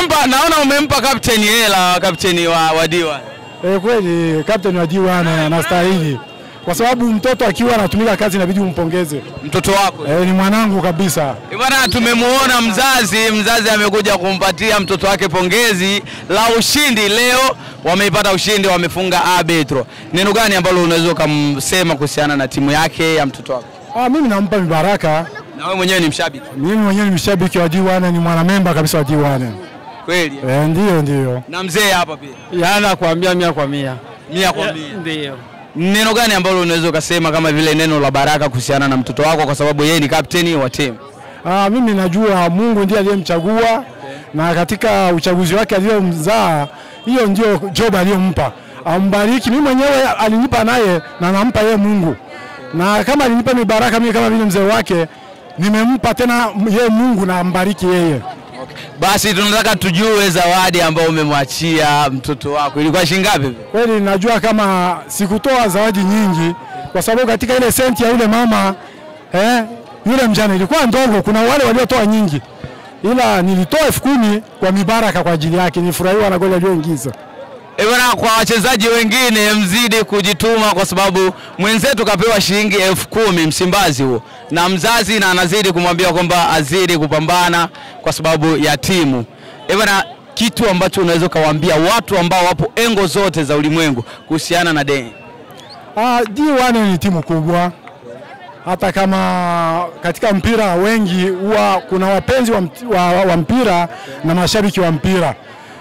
naona umempa captain hela, captain wa D1. Kweli captain wa D1 anastahili. Kwa sababu mtoto akiwa anatumika kazi inabidi umpongeze. Mtoto wako? Ni mwanangu kabisa. Bwana, tumemuona mzazi amekuja kumpatia mtoto wake pongezi la ushindi leo. Wameipata ushindi, wamefunga Arbitro. Neno gani ambalo unaweza kumsema kuhusiana na timu yake ya mtoto wako? Mimi nampa mibaraka. Na wewe mwenyewe ni mshabiki? Mimi mwenyewe ni mshabiki wa D1, ni mwanamemba kabisa wa D1. Kweli? Ndio. Na mzee hapa pia. Yana kuambia 100 kwa 100. 100 kwa 100. Ndio. Neno gani ambalo unaweza kusema kama vile neno la baraka kuhusiana na mtoto wako kwa sababu yeye ni captain wa timu? Mimi najua Mungu ndiye aliyemchagua na katika uchaguzi wake aliyomzaa, hiyo ndio job aliyompa. Ambariki. Mimi mwenyewe alinipa naye na nampa yeye Mungu. Na kama alinipa mibaraka mimi kama vile mzee wake, nimempa tena yeye Mungu na ambariki yeye. Basi tunataka tujue zawadi ambayo umemwachia mtoto wako. Ilikuwa shilingi ngapi? Kweli najua kama sikutoa zawadi nyingi kwa sababu katika ile senti ya yule mama yule mjane ilikuwa ndogo, kuna wale waliotoa nyingi. Ila nilitoa 10,000 kwa mibaraka kwa ajili yake, nifurahiwa na goli aliyoingiza. Bwana, kwa wachezaji wengine mzidi kujituma kwa sababu mwenzetu kapewa shilingi 10,000 Msimbazi huo. Na mzazi na anazidi kumwambia kwamba azidi kupambana kwa sababu ya timu. Bwana, kitu ambacho unaweza kawaambia watu ambao wapo engo zote za ulimwengu kuhusiana na D1? D1 ni timu kubwa. Hata kama katika mpira wengi huwa kuna wapenzi wa mpira na mashabiki wa mpira.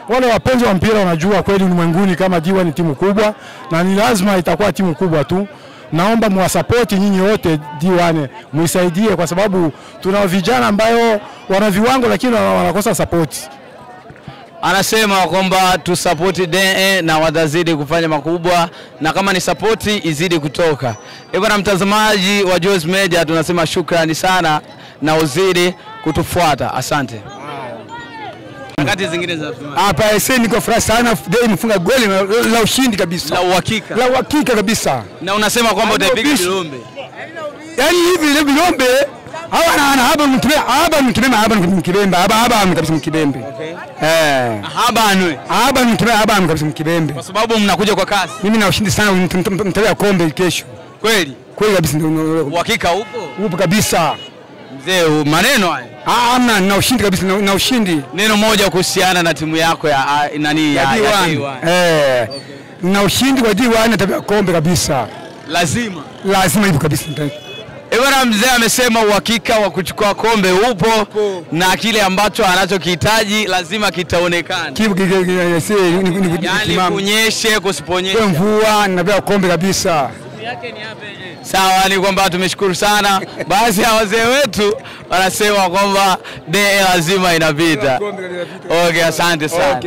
Wale wapenzi wa mpira wanajua kweli ulimwenguni kama D1 ni timu kubwa na ni lazima itakuwa timu kubwa tu. Naomba muwasapoti nyinyi wote D1, muisaidie kwa sababu tuna vijana ambao wana viwango lakini wanakosa support. Anasema kwamba tu support DE na watazidi kufanya makubwa na kama ni support izidi kutoka. Bwana mtazamaji wa Joyce Media, tunasema shukrani sana na uzidi kutufuata. Asante. Wakati zingine za hapa niko furaha sana, DE imefunga goli la ushindi kabisa. La uhakika. La uhakika kabisa. Na unasema kwamba utaipiga Bilombe. Yaani hivi Bilombe haba mkibembe. Haba kabisa mkibembe. Kwa sababu mnakuja kwa kasi. Mimi na ushindi sana, mtawea kombe kesho. Kweli? Kweli kabisa. Uhakika upo? Upo kabisa. Mzee, maneno haya. Amna, na ushindi kabisa, na ushindi. Neno moja kuhusiana na timu yako ya D1. Na ushindi kwa D1 tabia kombe kabisa. Lazima ipo kabisa. Bwana, mzee amesema uhakika wa kuchukua kombe upo na kile ambacho anachokihitaji lazima kitaonekana. Yaani kunyeshe kusiponyeshe. Mvua na kombe kabisa. Sawa, ni kwamba tumeshukuru sana. Baadhi ya wazee wetu wanasema kwamba DE lazima inapita. Okay, asante sana.